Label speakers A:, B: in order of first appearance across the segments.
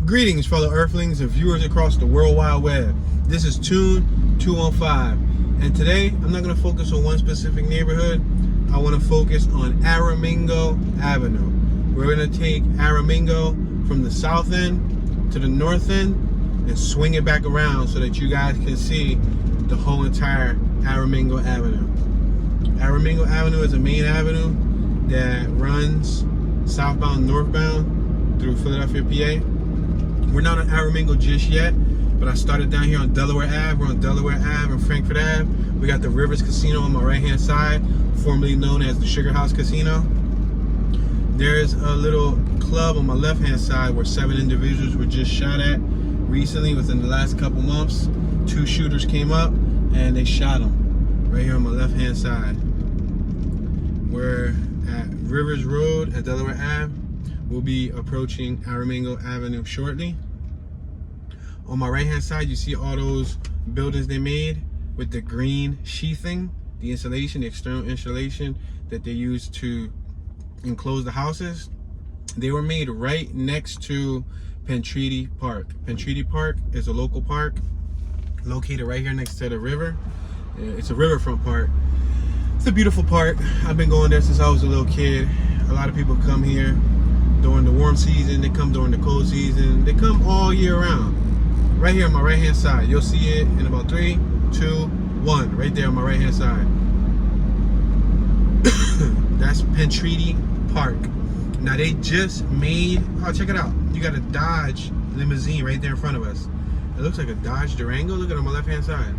A: Greetings, fellow Earthlings and viewers across the World Wide Web. This is Tune 215, and today I'm not going to focus on one specific neighborhood. I want to focus on Aramingo Avenue. We're going to take Aramingo from the south end to the north end and swing it back around so that you guys can see the whole entire Aramingo Avenue. Aramingo Avenue is a main avenue that runs southbound, northbound through Philadelphia, PA. We're not on Aramingo just yet, but I started down here on Delaware Ave. We're on Delaware Ave and Frankfurt Ave. We got the Rivers Casino on my right-hand side, formerly known as the Sugar House Casino. There's a little club on my left-hand side where 7 individuals were just shot at recently within the last couple months. 2 shooters came up and they shot them right here on my left-hand side. We're at Rivers Road at Delaware Ave. We'll be approaching Aramingo Avenue shortly. On my right hand side, you see all those buildings they made with the green sheathing, the insulation, the external insulation that they use to enclose the houses. They were made right next to Pentreaty Park. Pentreaty Park is a local park located right here next to the river. It's a riverfront park. It's a beautiful park. I've been going there since I was a little kid. A lot of people come here during the warm season, they come during the cold season, they come all year round. Right here on my right hand side, you'll see it in about 3, 2, 1, right there on my right hand side. That's Pentreaty Park. Now they just made, oh, check it out. You got a Dodge limousine right there in front of us. It looks like a Dodge Durango. Look at it on my left hand side.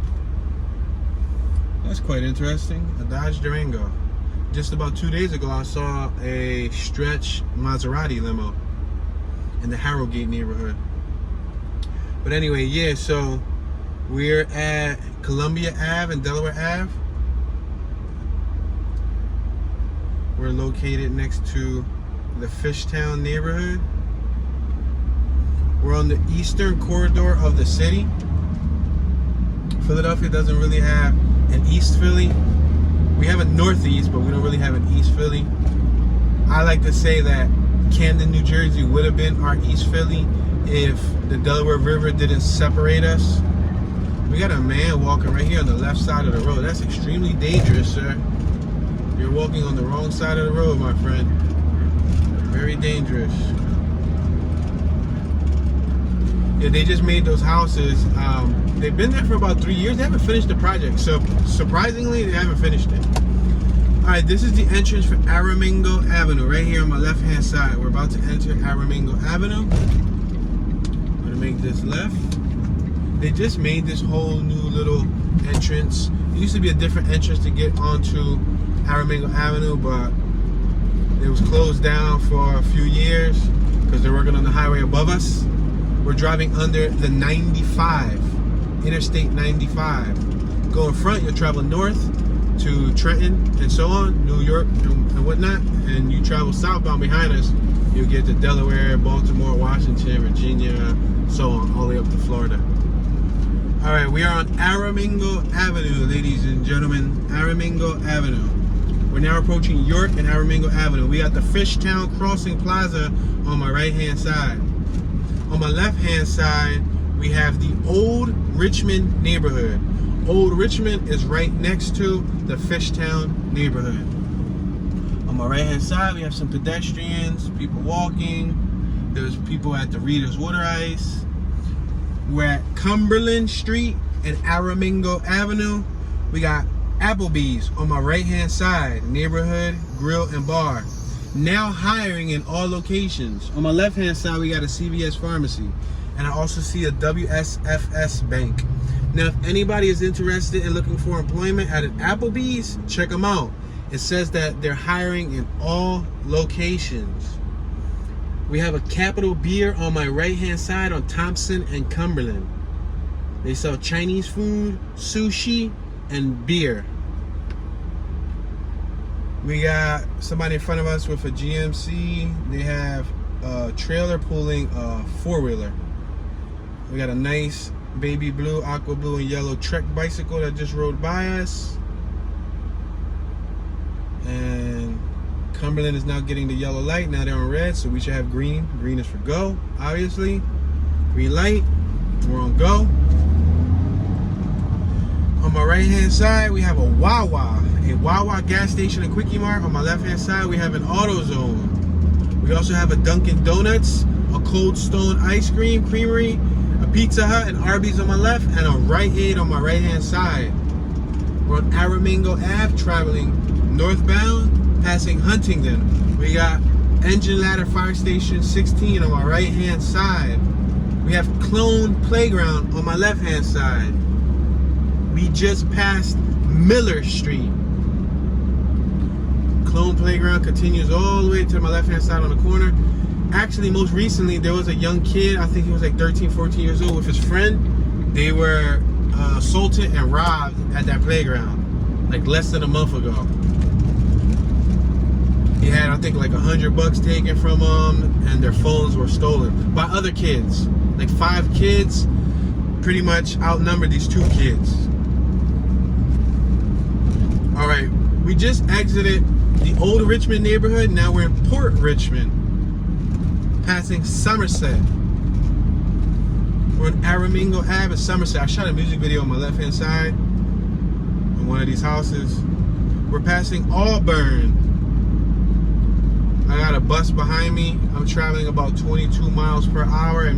A: That's quite interesting, a Dodge Durango. Just about 2 days ago, I saw a stretch Maserati limo in the Harrowgate neighborhood. But anyway, yeah, so we're at Columbia Ave and Delaware Ave. We're located next to the Fishtown neighborhood. We're on the eastern corridor of the city. Philadelphia doesn't really have an East Philly. We have a Northeast, but we don't really have an East Philly. I like to say that Camden, New Jersey would have been our East Philly if the Delaware River didn't separate us. We got a man walking right here on the left side of the road. That's extremely dangerous, sir. You're walking on the wrong side of the road, my friend. Very dangerous. Yeah, they just made those houses. They've been there for about 3 years. They haven't finished the project, so surprisingly, they haven't finished it. All right, this is the entrance for Aramingo Avenue, right here on my left-hand side. We're about to enter Aramingo Avenue. I'm gonna make this left. They just made this whole new little entrance. It used to be a different entrance to get onto Aramingo Avenue, but it was closed down for a few years because they're working on the highway above us. We're driving under the 95, Interstate 95. Go in front, you'll travel north to Trenton and so on, New York and whatnot. And you travel southbound behind us, you'll get to Delaware, Baltimore, Washington, Virginia, so on, all the way up to Florida. All right, we are on Aramingo Avenue, ladies and gentlemen, Aramingo Avenue. We're now approaching York and Aramingo Avenue. We got the Fishtown Crossing Plaza on my right-hand side. On my left-hand side, we have the Old Richmond neighborhood. Old Richmond is right next to the Fishtown neighborhood. On my right-hand side, we have some pedestrians, people walking. There's people at the Reader's Water Ice. We're at Cumberland Street and Aramingo Avenue. We got Applebee's on my right-hand side, neighborhood grill and bar. Now hiring in all locations. On my left-hand side, we got a CVS pharmacy. And I also see a WSFS bank. Now, if anybody is interested in looking for employment at an Applebee's, check them out. It says that they're hiring in all locations. We have a Capital Beer on my right-hand side on Thompson and Cumberland. They sell Chinese food, sushi, and beer. We got somebody in front of us with a GMC. They have a trailer pulling a 4-wheeler. We got a nice baby blue, aqua blue, and yellow Trek bicycle that just rode by us. And Cumberland is now getting the yellow light. Now they're on red, so we should have green. Green is for go, obviously. Green light. We're on go. On my right hand side, we have a Wawa gas station and Quickie Mart. On my left hand side, we have an AutoZone. We also have a Dunkin' Donuts, a Cold Stone ice cream creamery, a Pizza Hut and Arby's on my left, and a Rite Aid on my right hand side. We're on Aramingo Ave, traveling northbound, passing Huntington. We got Engine Ladder Fire Station 16 on my right hand side. We have Clone Playground on my left hand side. We just passed Miller Street. Clone Playground continues all the way to my left hand side on the corner. Actually, most recently, there was a young kid, I think he was like 13, 14 years old, with his friend. They were assaulted and robbed at that playground, like less than a month ago. He had, I think, like $100 taken from them, and their phones were stolen by other kids. Like 5 kids pretty much outnumbered these 2 kids. All right, we just exited the old Richmond neighborhood. Now we're in Port Richmond, passing Somerset. We're on Aramingo Ave in Somerset. I shot a music video on my left hand side in one of these houses. We're passing Auburn. I got a bus behind me. I'm traveling about 22 miles per hour. It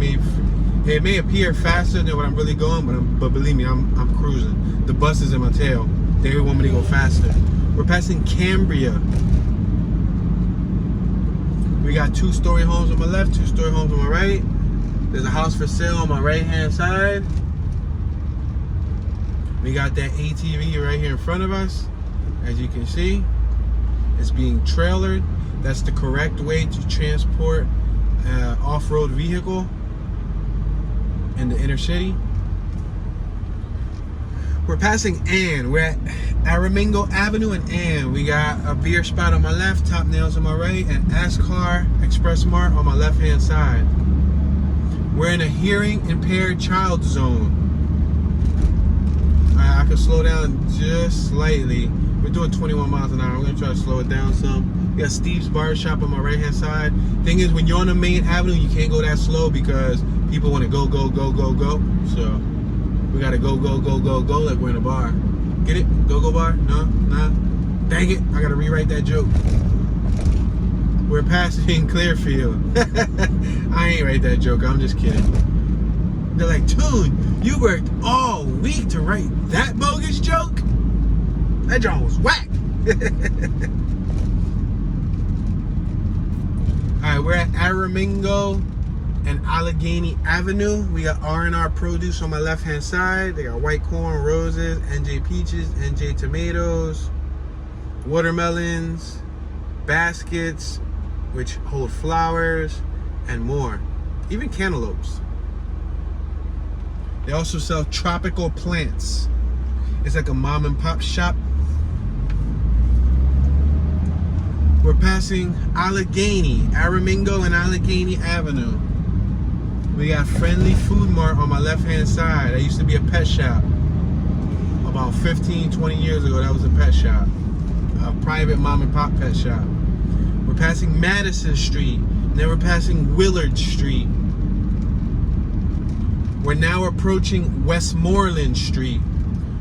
A: may appear faster than what I'm really going, but believe me, I'm cruising. The bus is in my tail. They want me to go faster. We're passing Cambria. We got 2-story homes on my left, 2-story homes on my right. There's a house for sale on my right hand side. We got that ATV right here in front of us. As you can see, it's being trailered. That's the correct way to transport an off-road vehicle in the inner city. We're passing Ann. We're at Aramingo Avenue and Ann. We got a beer spot on my left, Top Nails on my right, and Ascar Express Mart on my left hand side. We're in a hearing impaired child zone. I can slow down just slightly. We're doing 21 miles an hour. We're gonna try to slow it down some. We got Steve's Barbershop on my right hand side. Thing is, when you're on the main avenue, you can't go that slow because people want to go. So we gotta go like we're in a bar. Get it? Go bar? No? Nah? Dang it, I gotta rewrite that joke. We're passing Clearfield. I ain't write that joke, I'm just kidding. They're like, Toon, you worked all week to write that bogus joke? That joke was whack. Alright, we're at Aramingo and Allegheny Avenue. We got R&R Produce on my left hand side. They got white corn, roses, NJ peaches, NJ tomatoes, watermelons, baskets which hold flowers, and more. Even cantaloupes. They also sell tropical plants. It's like a mom and pop shop. We're passing Allegheny, Aramingo and Allegheny Avenue. We got Friendly Food Mart on my left hand side. That used to be a pet shop. About 15, 20 years ago, that was a pet shop. A private mom and pop pet shop. We're passing Madison Street. Then we're passing Willard Street. We're now approaching Westmoreland Street.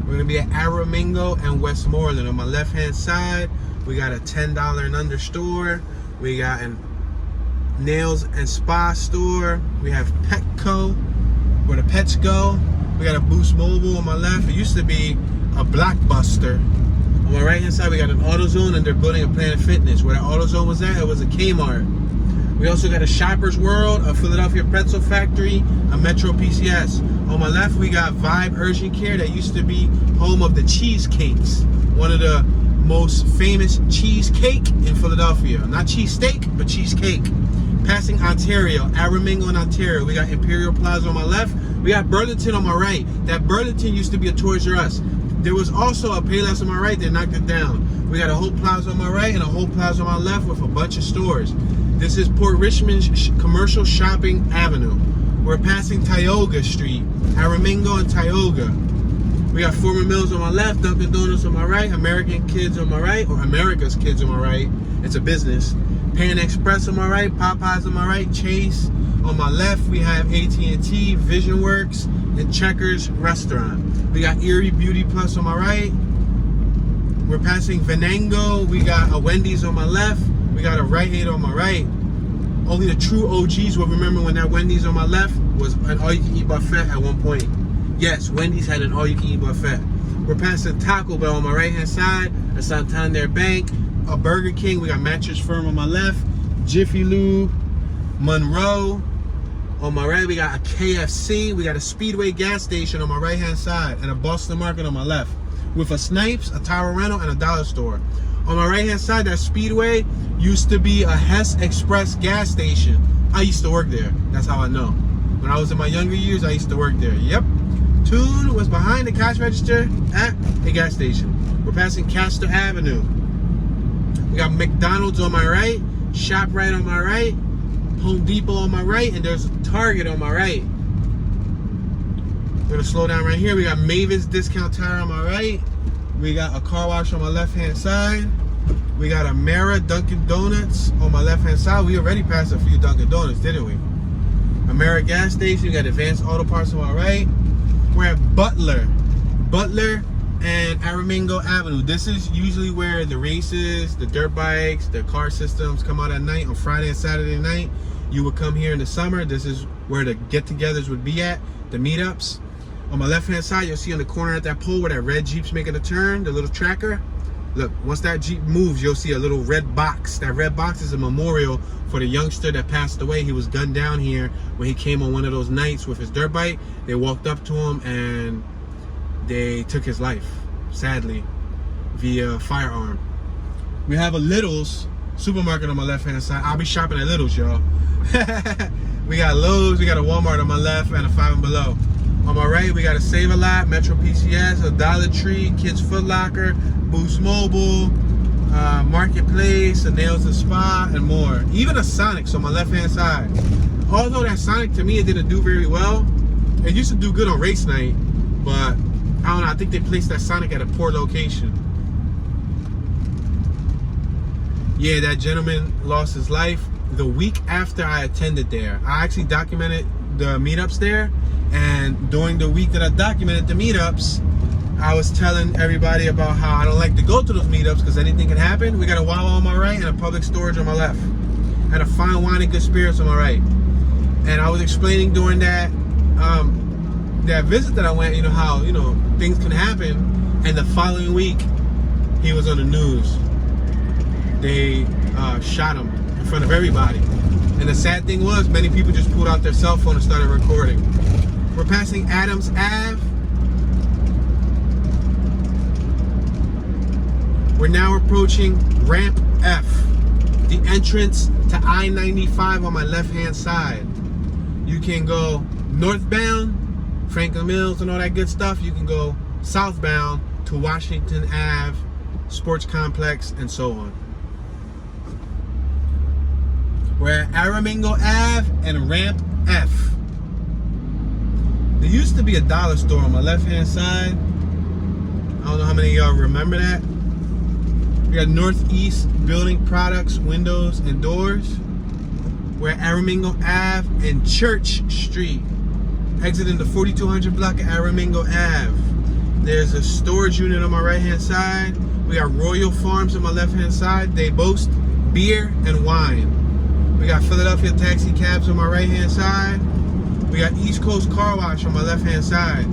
A: We're gonna be at Aramingo and Westmoreland. On my left hand side, we got a $10 and under store. We got a nails and spa store. We have Petco, where the pets go. We got a Boost Mobile on my left. It used to be a Blockbuster. On my right hand side, we got an AutoZone, and they're building a Planet Fitness. Where the AutoZone was at, it was a Kmart. We also got a Shoppers World, a Philadelphia Pretzel Factory, a Metro PCS. On my left, we got Vibe Urgent Care. That used to be home of the cheesecakes. One of the most famous cheesecake in Philadelphia. Not cheesesteak, but cheesecake. Passing Ontario, Aramingo and Ontario. We got Imperial Plaza on my left. We got Burlington on my right. That Burlington used to be a Toys R Us. There was also a Payless on my right. They knocked it down. We got a Hope Plaza on my right and a Hope Plaza on my left with a bunch of stores. This is Port Richmond's Commercial Shopping Avenue. We're passing Tioga Street, Aramingo and Tioga. We got Former Mills on my left, Dunkin' Donuts on my right, American Kids on my right, or America's Kids on my right. It's a business. Pan Express on my right, Popeyes on my right, Chase. On my left, we have AT&T, Vision Works, and Checkers Restaurant. We got Erie Beauty Plus on my right. We're passing Venango. We got a Wendy's on my left. We got a Rite Aid on my right. Only the true OGs will remember when that Wendy's on my left was an all-you-can-eat buffet at one point. Yes, Wendy's had an all-you-can-eat buffet. We're passing Taco Bell on my right-hand side, a Santander Bank, a Burger King. We got Mattress Firm on my left, Jiffy Lube, Monroe. On my right, we got a KFC. We got a Speedway gas station on my right-hand side and a Boston Market on my left with a Snipes, a Tower Rental, and a dollar store. On my right-hand side, that Speedway used to be a Hess Express gas station. I used to work there. That's how I know. When I was in my younger years, I used to work there. Yep. Tune was behind the cash register at a gas station. We're passing Castor Avenue. We got McDonald's on my right, ShopRite on my right, Home Depot on my right, and there's a Target on my right. We're gonna slow down right here. We got Mavis Discount Tire on my right. We got a car wash on my left-hand side. We got a Mara Dunkin' Donuts on my left-hand side. We already passed a few Dunkin' Donuts, didn't we? A Mara gas station. We got Advanced Auto Parts on my right. We're at Butler and Aramingo Avenue. This is usually where the races, the dirt bikes, the car systems come out at night on Friday and Saturday night. You would come here in the summer. This is where the get-togethers would be at, the meetups. On my left-hand side, you'll see on the corner at that pole where that red Jeep's making a turn, the little tracker. Look, once that Jeep moves, you'll see a little red box. That red box is a memorial for the youngster that passed away. He was gunned down here when he came on one of those nights with his dirt bike. They walked up to him and they took his life, sadly, via firearm. We have a Little's supermarket on my left-hand side. I'll be shopping at Little's, y'all. We got Lowe's, we got a Walmart on my left, and a Five and Below. On my right, we got a Save-A-Lot, Metro PCS, a Dollar Tree, Kids Foot Locker, Boost Mobile, Marketplace, a Nails and Spa, and more. Even a Sonic's on my left-hand side. Although that Sonic, to me, it didn't do very well. It used to do good on race night, but I don't know, I think they placed that Sonic at a poor location. Yeah, that gentleman lost his life the week after I attended there. I actually documented the meetups there, and during the week that I documented the meetups, I was telling everybody about how I don't like to go to those meetups because anything can happen. We got a Wawa on my right and a Public Storage on my left, and a Fine Wine and Good Spirits on my right. And I was explaining during that that visit that I went, how things can happen. And the following week, he was on the news. They shot him in front of everybody. And the sad thing was, many people just pulled out their cell phone and started recording. We're passing Adams Ave. We're now approaching Ramp F, the entrance to I-95 on my left-hand side. You can go northbound, Franklin Mills and all that good stuff. You can go southbound to Washington Ave, Sports Complex, and so on. We're at Aramingo Ave and Ramp F. There used to be a dollar store on my left-hand side. I don't know how many of y'all remember that. We got Northeast Building Products, Windows and Doors. We're at Aramingo Ave and Church Street. Exiting the 4200 block of Aramingo Ave. There's a storage unit on my right-hand side. We got Royal Farms on my left-hand side. They boast beer and wine. We got Philadelphia Taxi Cabs on my right-hand side. We got East Coast Car Wash on my left-hand side.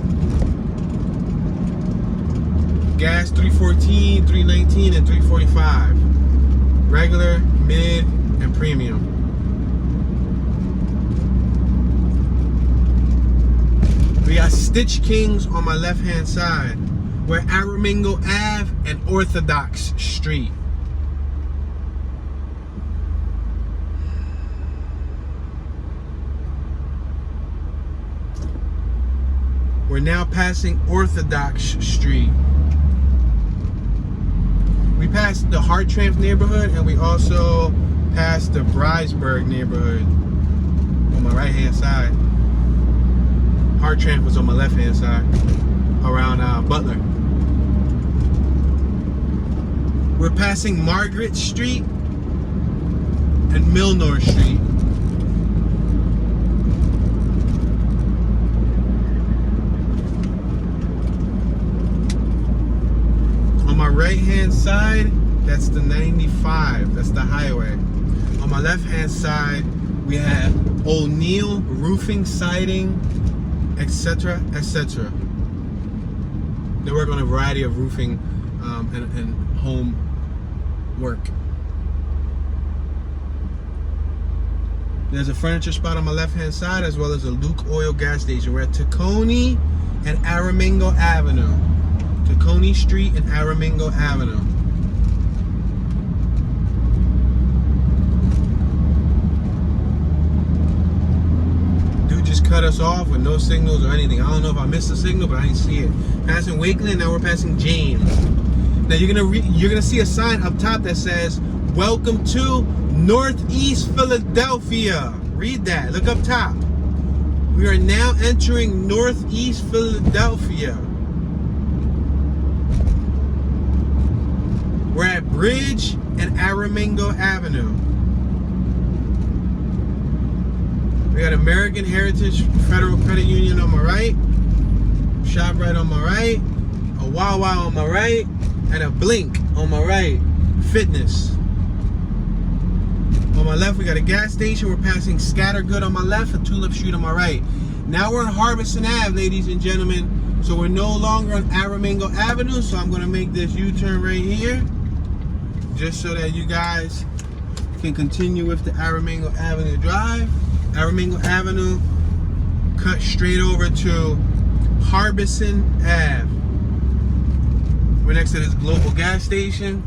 A: Gas 314, 319, and 345. Regular, mid, and premium. We got Stitch Kings on my left-hand side. We're Aramingo Ave and Orthodox Street. We're now passing Orthodox Street. We passed the Hartramp neighborhood, and we also passed the Bridesburg neighborhood on my right-hand side. Hartramp was on my left-hand side, around Butler. We're passing Margaret Street. and Milnor Street. On my right hand side, that's the 95, that's the highway. On my left hand side, we have O'Neill Roofing, Siding, etc., etc. They work on a variety of roofing and home work. There's a furniture spot on my left hand side, as well as a Luke Oil gas station. We're at Tacony and Aramingo Avenue. Tacony Street and Aramingo Avenue. Dude just cut us off with no signals or anything. I don't know if I missed the signal, but I didn't see it. Passing Wakeland, now we're passing James. Now you're gonna see a sign up top that says, "Welcome to Northeast Philadelphia." Read that. Look up top. We are now entering Northeast Philadelphia. We're at Bridge and Aramingo Avenue. We got American Heritage Federal Credit Union on my right, ShopRite on my right, a Wawa on my right, and a Blink on my right. Fitness. On my left, we got a gas station. We're passing Scattergood on my left and Tulip Street on my right. Now we're on Harbison Ave, ladies and gentlemen. So we're no longer on Aramingo Avenue. So I'm going to make this U-turn right here, just so that you guys can continue with the Aramingo Avenue drive. Aramingo Avenue, cut straight over to Harbison Ave. We're next to this Global gas station.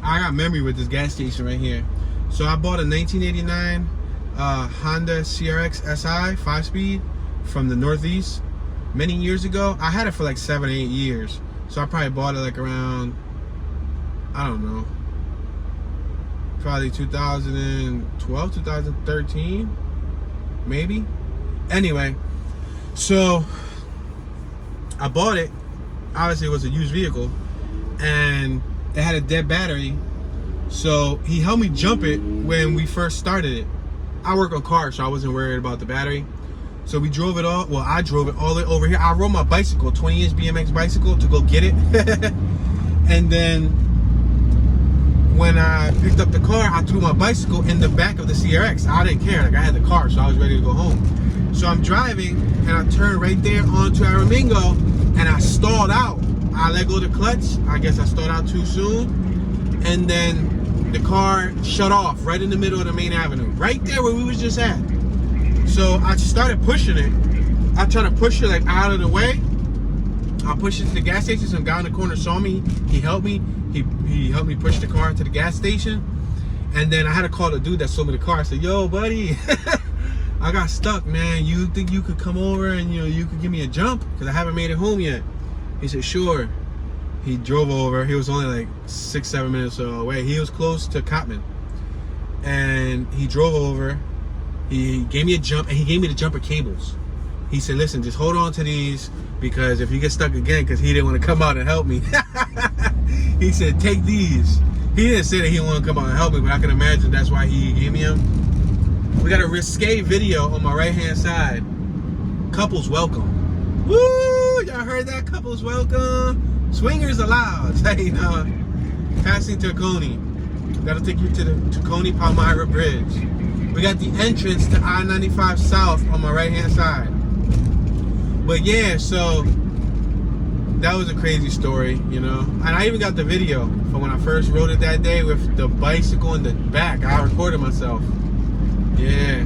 A: I got memory with this gas station right here. So I bought a 1989 Honda CRX SI 5-speed from the Northeast many years ago. I had it for like 7 or 8 years. So I probably bought it like around, I don't know, probably 2012, 2013, maybe. Anyway, so I bought it. Obviously it was a used vehicle and it had a dead battery. So he helped me jump it when we first started it. I work on cars, so I wasn't worried about the battery. So we drove it all, well, I drove it all the way over here. I rode my bicycle, 20-inch BMX bicycle, to go get it. And then when I picked up the car, I threw my bicycle in the back of the CRX. I didn't care, like I had the car, so I was ready to go home. So I'm driving, and I turned right there onto Aramingo, and I stalled out. I let go of the clutch. I guess I stalled out too soon. And then the car shut off right in the middle of the main avenue, right there where we was just at. So I started pushing it. I tried to push it like out of the way. I pushed it to the gas station. Some guy in the corner saw me. He helped me. He helped me push the car to the gas station. And then I had to call the dude that sold me the car. I said, "Yo, buddy, I got stuck, man. You think you could come over and you could give me a jump? Because I haven't made it home yet." He said, "Sure." He drove over. He was only like 6-7 minutes away. He was close to Cotman. And he drove over. He gave me a jump, and he gave me the jumper cables. He said, "Listen, just hold on to these, because if you get stuck again," because he didn't want to come out and help me. He said, "Take these." He didn't say that he didn't want to come out and help me, but I can imagine that's why he gave me them. We got a risque video on my right-hand side. Couples welcome. Woo! Y'all heard that? Couples welcome. Swingers allowed. Hey, passing Tacony. That'll take you to the Tacony Palmyra Bridge. We got the entrance to I-95 South on my right-hand side. But yeah, so that was a crazy story, And I even got the video from when I first rode it that day with the bicycle in the back. I recorded myself. Yeah.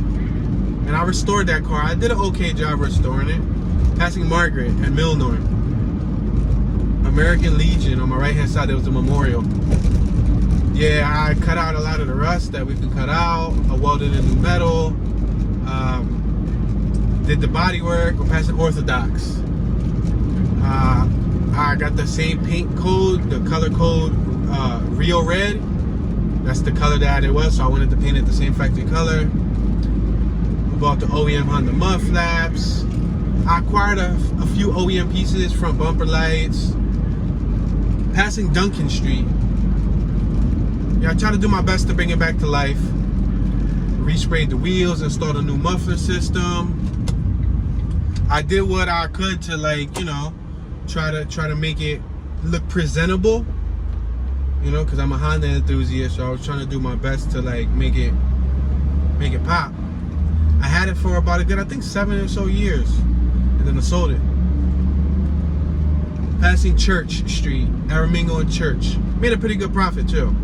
A: And I restored that car. I did an okay job restoring it. Passing Margaret and Milnor. American Legion on my right-hand side, there was a memorial. Yeah, I cut out a lot of the rust that we can cut out. I welded in new metal. Did the body work. We're passing Orthodox. I got the same paint code, the color code Rio Red. That's the color that it was, so I wanted to paint it the same factory color. I bought the OEM Honda mud flaps. I acquired a few OEM pieces, front bumper lights. Passing Duncan Street. Yeah, I try to do my best to bring it back to life. Resprayed the wheels, installed a new muffler system. I did what I could to, like, you know, try to make it look presentable. You know, because I'm a Honda enthusiast, so I was trying to do my best to, like, make it pop. I had it for about a good, I think, 7 or so years, and then I sold it. Passing Church Street, Aramingo and Church. Made a pretty good profit too.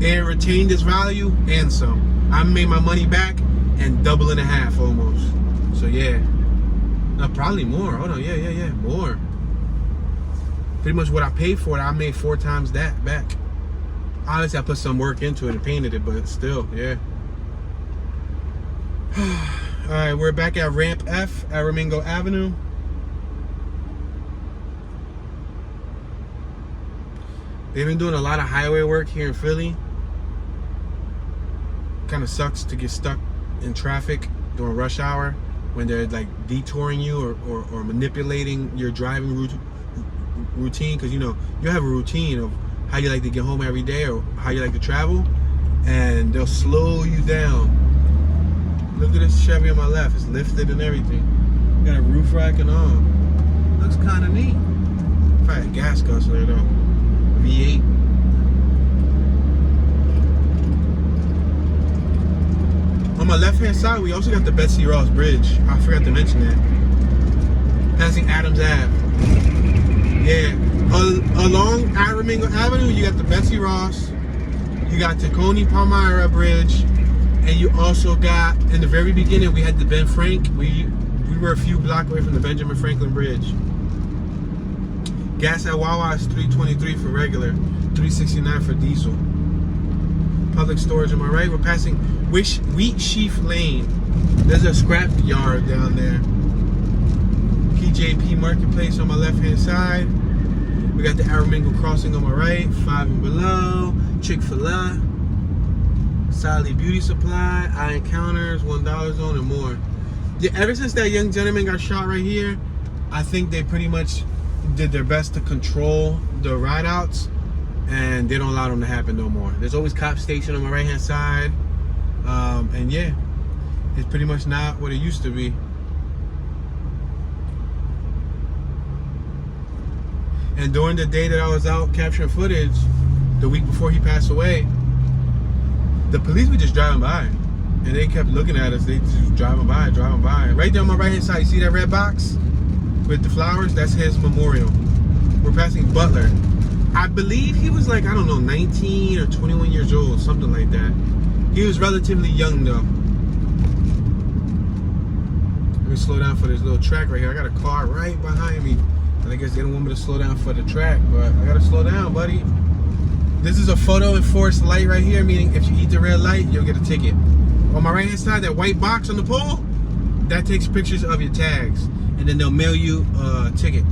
A: It retained its value and some. I made my money back and double and a half almost. So yeah, no, probably more. Hold on, yeah, more. Pretty much what I paid for it, I made 4 times that back. Obviously, I put some work into it and painted it, but still, yeah. All right, we're back at Ramp F, Aramingo Avenue. They've been doing a lot of highway work here in Philly. Kind of sucks to get stuck in traffic during rush hour when they're like detouring you or manipulating your driving routine, because you know you have a routine of how you like to get home every day or how you like to travel, and they'll slow you down. Look at this Chevy on my left, it's lifted and everything. Got a roof rack and all. Looks kind of neat. Probably a gas guzzler though. V8. On my left hand side, we also got the Betsy Ross Bridge. I forgot to mention that. Passing Adams Ave. Yeah. Along Aramingo Avenue, you got the Betsy Ross. You got Tacony Palmyra Bridge. And you also got, in the very beginning, we had the Ben Frank. We were a few blocks away from the Benjamin Franklin Bridge. Gas at Wawa is $3.23 for regular, $3.69 for diesel. Public storage on my right. We're passing Wheat Sheaf Lane. There's a scrap yard down there. PJP Marketplace on my left hand side. We got the Aramingle Crossing on my right, 5 and below. Chick-fil-A. Sally Beauty Supply, Iron Counters, $1 zone, and more. Yeah, ever since that young gentleman got shot right here, I think they pretty much did their best to control the ride outs, and they don't allow them to happen no more. There's always cop station on my right hand side, and yeah, it's pretty much not what it used to be. And during the day that I was out capturing footage, the week before he passed away, the police were just driving by, and they kept looking at us. They just driving by. Right there on my right hand side, you see that red box with the flowers? That's his memorial. We're passing Butler. I believe he was like, I don't know, 19 or 21 years old, something like that. He was relatively young though. Let me slow down for this little track right here. I got a car right behind me, and I guess they don't want me to slow down for the track, but I gotta slow down, buddy. This is a photo enforced light right here, meaning if you eat the red light, you'll get a ticket. On my right hand side, that white box on the pole, that takes pictures of your tags, and then they'll mail you a ticket.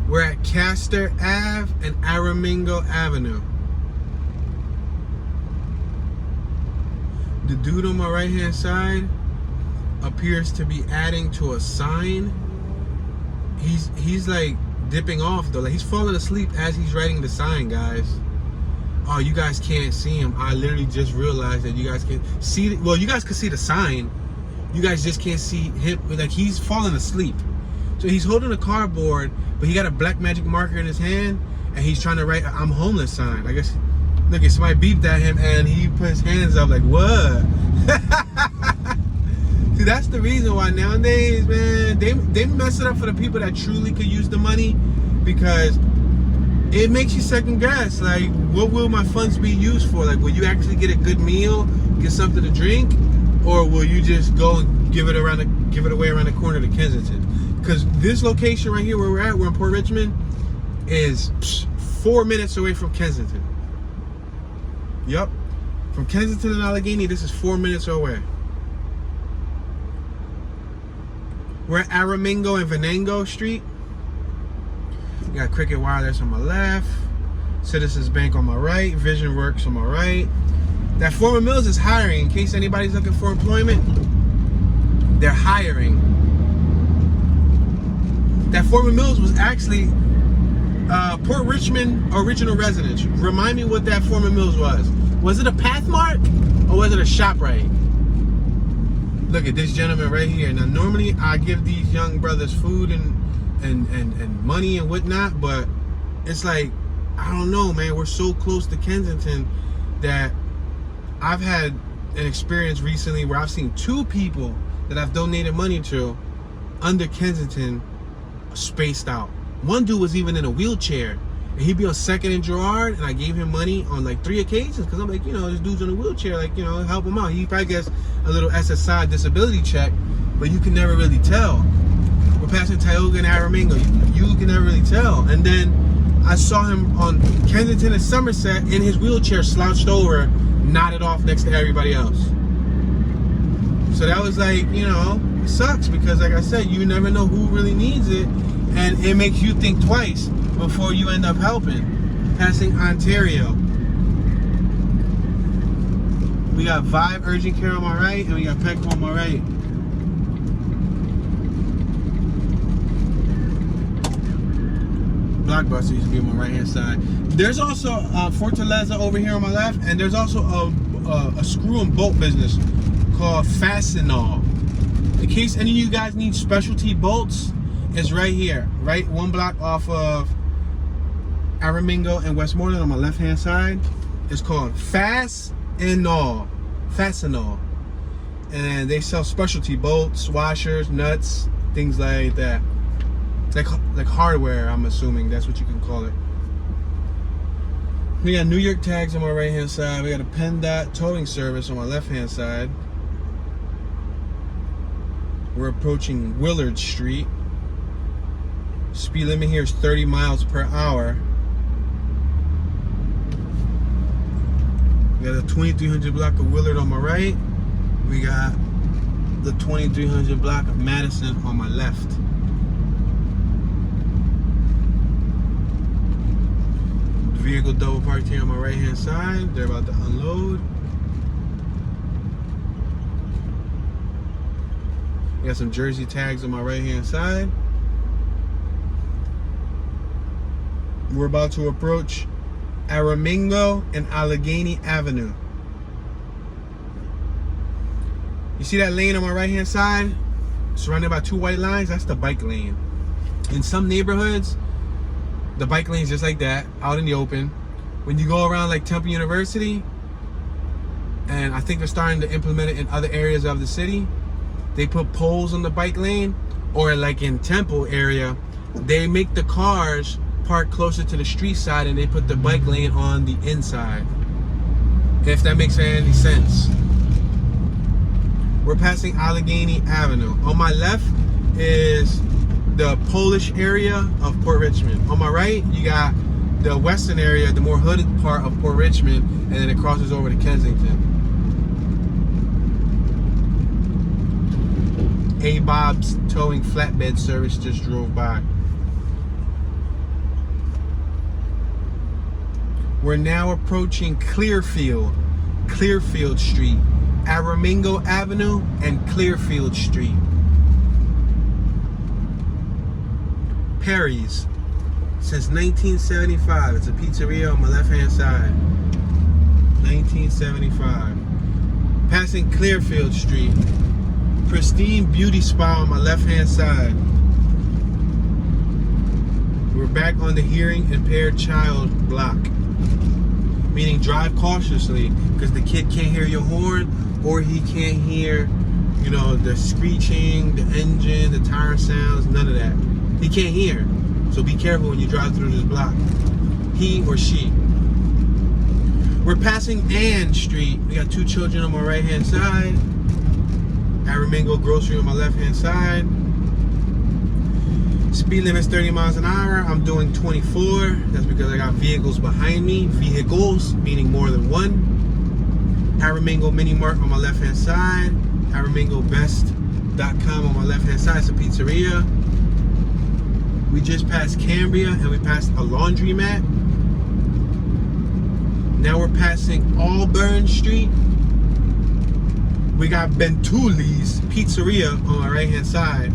A: We're at Castor Ave and Aramingo Avenue. The dude on my right hand side appears to be adding to a sign. He's like dipping off though, like he's falling asleep as he's writing the sign, guys. Oh, you guys can't see him. I literally just realized that you guys can't see. Well, you guys can see the sign. You guys just can't see him. Like, he's falling asleep. So he's holding a cardboard, but he got a black magic marker in his hand, and he's trying to write a "I'm homeless" sign. I guess, look, somebody beeped at him, and he put his hands up like, what? See, that's the reason why nowadays, man, they mess it up for the people that truly could use the money, because it makes you second guess. Like, what will my funds be used for? Like, will you actually get a good meal, get something to drink, or will you just go and give it away around the corner to Kensington? Because this location right here where we're at, we're in Port Richmond, is 4 minutes away from Kensington. Yup. From Kensington and Allegheny, this is 4 minutes away. We're at Aramingo and Venango Street. We got Cricket Wireless on my left, Citizens Bank on my right, Vision Works on my right. That Former Mills is hiring. In case anybody's looking for employment, they're hiring. That Former Mills was actually Port Richmond original residence. Remind me what that former Mills was. Was it a Pathmark or was it a ShopRite? Look at this gentleman right here. Now, normally I give these young brothers food and money and whatnot, but it's like, I don't know, man. We're so close to Kensington that I've had an experience recently where I've seen two people that I've donated money to under Kensington spaced out. One dude was even in a wheelchair, and he'd be on 2nd and Girard, and I gave him money on like 3 occasions because I'm like, you know, this dude's in a wheelchair, like, you know, help him out. He probably gets a little SSI disability check, but you can never really tell. We're passing Tioga and Aramingo. You can never really tell. And then I saw him on Kensington and Somerset in his wheelchair, slouched over, nodded off next to everybody else. So that was like, you know, it sucks because, like I said, you never know who really needs it. And it makes you think twice before you end up helping. Passing Ontario. We got Vive Urgent Care on my right, and we got Petco on my right. Blockbuster used to be on my right hand side. There's also Fortaleza over here on my left, and there's also a screw and bolt business called Fastenal. In case any of you guys need specialty bolts, it's right here, right 1 block off of Aramingo and Westmoreland on my left hand side. It's called Fastenal. And they sell specialty bolts, washers, nuts, things like that. Like hardware, I'm assuming that's what you can call it. We got New York tags on my right hand side. We got a PennDOT towing service on my left hand side. We're approaching Willard Street. Speed limit here is 30 miles per hour. We got a 2300 block of Willard on my right. We got the 2300 block of Madison on my left. Vehicle double parked here on my right hand side. They're about to unload. We got some Jersey tags on my right hand side. We're about to approach Aramingo and Allegheny Avenue. You see that lane on my right hand side? Surrounded by 2 white lines? That's the bike lane. In some neighborhoods, the bike lane's just like that, out in the open. When you go around like Temple University, and I think they're starting to implement it in other areas of the city, they put poles on the bike lane, or like in Temple area, they make the cars park closer to the street side and they put the bike lane on the inside. If that makes any sense. We're passing Allegheny Avenue. On my left is the Polish area of Port Richmond. On my right, you got the western area, the more hooded part of Port Richmond, and then it crosses over to Kensington. A Bob's Towing Flatbed Service just drove by. We're now approaching Clearfield Street, Aramingo Avenue, and Clearfield Street. Perry's, since 1975. It's a pizzeria on my left hand side. 1975. Passing Clearfield Street. Pristine Beauty Spa on my left hand side. We're back on the hearing impaired child block. Meaning drive cautiously, because the kid can't hear your horn, or he can't hear, you know, the screeching, the engine, the tire sounds, none of that. He can't hear. So be careful when you drive through this block. He or she. We're passing Ann Street. We got 2 children on my right hand side. Aramingo Grocery on my left hand side. Speed limit's 30 miles an hour. I'm doing 24. That's because I got vehicles behind me. Vehicles, meaning more than one. Aramingo Mini Mart on my left hand side. AramingoBest.com on my left hand side. It's a pizzeria. We just passed Cambria and we passed a laundromat. Now we're passing Auburn Street. We got Bentuli's Pizzeria on my right hand side.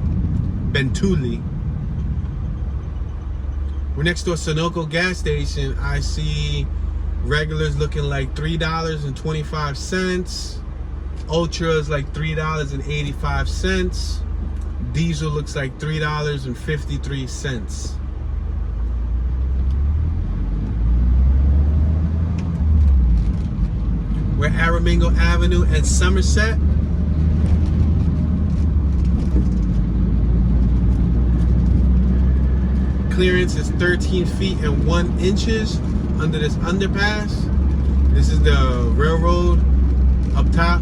A: Bentuli. We're next to a Sunoco gas station. I see regulars looking like $3.25. Ultras like $3.85. Diesel looks like $3.53. We're at Aramingo Avenue and Somerset. Clearance is 13 feet and 1 inches under this underpass. This is the railroad up top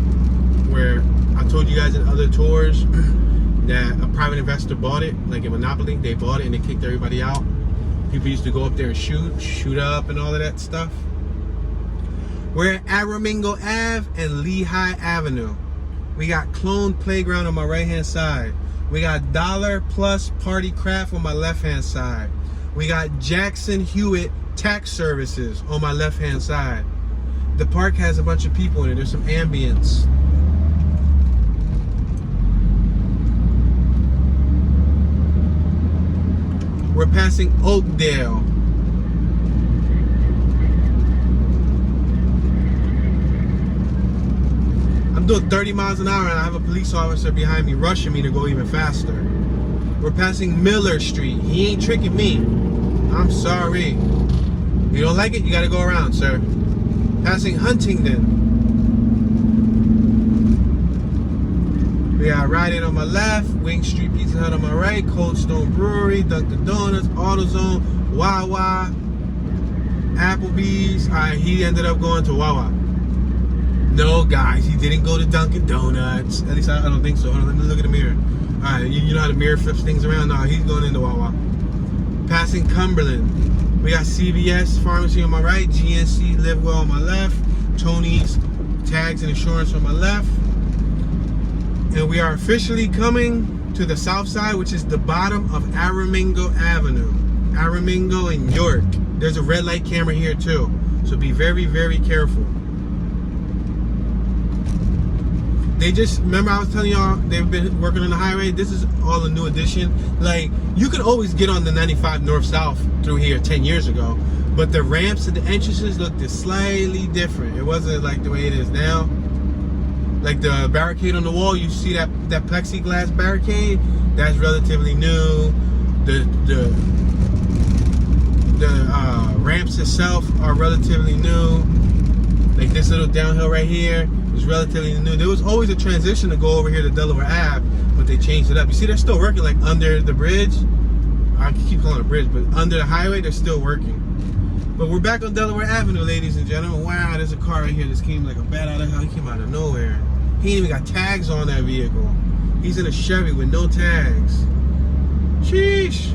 A: where I told you guys in other tours that a private investor bought it, like a monopoly. They bought it and they kicked everybody out. People used to go up there and shoot up and all of that stuff. We're at Aramingo Ave and Lehigh Avenue. We got Clone Playground on my right hand side. We got Dollar Plus Party Craft on my left hand side. We got Jackson Hewitt Tax Services on my left hand side. The park has a bunch of people in it. There's some ambience. We're passing Oakdale. I'm doing 30 miles an hour and I have a police officer behind me rushing me to go even faster. We're passing Miller Street. He ain't tricking me. I'm sorry. You don't like it? You gotta go around, sir. Passing Huntington. We got Rite Aid on my left, Wing Street Pizza Hut on my right, Cold Stone Brewery, Dunkin' Donuts, AutoZone, Wawa, Applebee's. He ended up going to Wawa. No, guys, he didn't go to Dunkin' Donuts. At least I don't think so. Hold on, let me look at the mirror. All right, you know how the mirror flips things around? No, he's going into Wawa. Passing Cumberland. We got CVS Pharmacy on my right, GNC Livewell on my left, Tony's Tags and Insurance on my left. And we are officially coming to the south side, which is the bottom of Aramingo Avenue. Aramingo and York. There's a red light camera here too. So be very, very careful. They just, remember I was telling y'all, they've been working on the highway. This is all a new addition. Like, you could always get on the 95 north-south through here 10 years ago. But the ramps and the entrances looked slightly different. It wasn't like the way it is now. Like the barricade on the wall, you see that plexiglass barricade? That's relatively new. The ramps itself are relatively new. Like this little downhill right here is relatively new. There was always a transition to go over here to Delaware Ave, but they changed it up. You see, they're still working like under the bridge. I keep calling it a bridge, but under the highway, they're still working. But we're back on Delaware Avenue, ladies and gentlemen. Wow, there's a car right here that came like a bat out of hell. He came out of nowhere. He ain't even got tags on that vehicle. He's in a Chevy with no tags. Sheesh.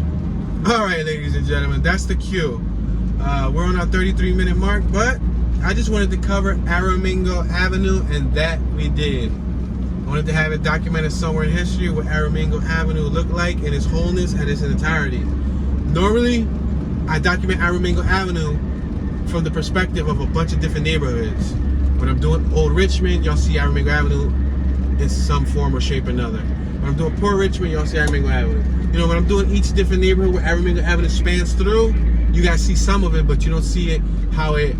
A: All right, ladies and gentlemen, that's the cue. We're on our 33-minute mark, but I just wanted to cover Aramingo Avenue, and that we did. I wanted to have it documented somewhere in history what Aramingo Avenue looked like in its wholeness and its entirety. Normally, I document Aramingo Avenue from the perspective of a bunch of different neighborhoods. When I'm doing Old Richmond, y'all see Aramingo Avenue in some form or shape or another. When I'm doing Port Richmond, y'all see Aramingo Avenue. You know, when I'm doing each different neighborhood where Aramingo Avenue spans through, you guys see some of it, but you don't see it how it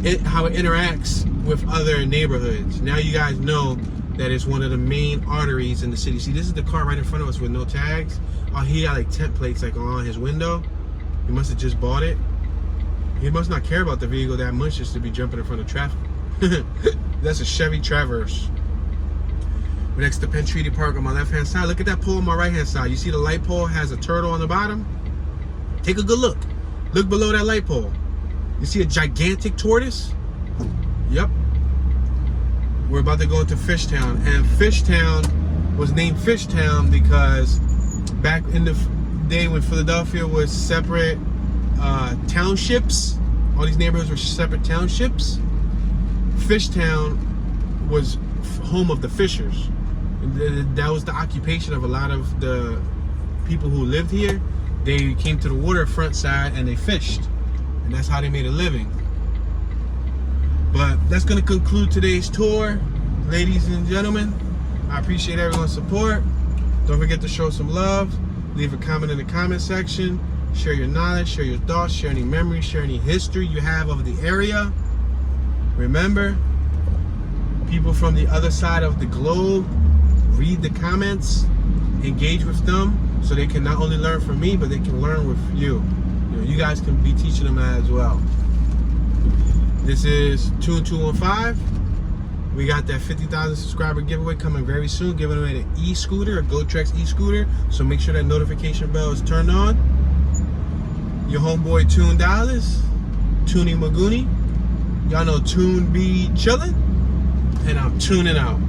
A: interacts with other neighborhoods. Now you guys know that it's one of the main arteries in the city. See, this is the car right in front of us with no tags. Oh, he got like temp plates like on his window. He must have just bought it. He must not care about the vehicle that much just to be jumping in front of traffic. That's a Chevy Traverse. We're next to Penn Treaty Park on my left hand side. Look at that pole on my right hand side. You see the light pole has a turtle on the bottom? Take a good look. Look below that light pole. You see a gigantic tortoise? Yep. We're about to go into Fishtown. And Fishtown was named Fishtown because back in the day when Philadelphia was separate townships, all these neighborhoods were separate townships, Fishtown was home of the fishers. That was the occupation of a lot of the people who lived here. They came to the waterfront side and they fished. And that's how they made a living. But that's going to conclude today's tour, ladies and gentlemen. I appreciate everyone's support. Don't forget to show some love. Leave a comment in the comment section. Share your knowledge, share your thoughts, share any memories, share any history you have of the area. Remember, people from the other side of the globe, read the comments, engage with them, so they can not only learn from me, but they can learn with you. You guys can be teaching them as well. This is Tune 215. We got that 50,000 subscriber giveaway coming very soon, giving away an e-scooter, a GoTrex e-scooter. So make sure that notification bell is turned on. Your homeboy Tune Dallas, Toonie Magoonie. Y'all know Tune be chillin', and I'm tuning out.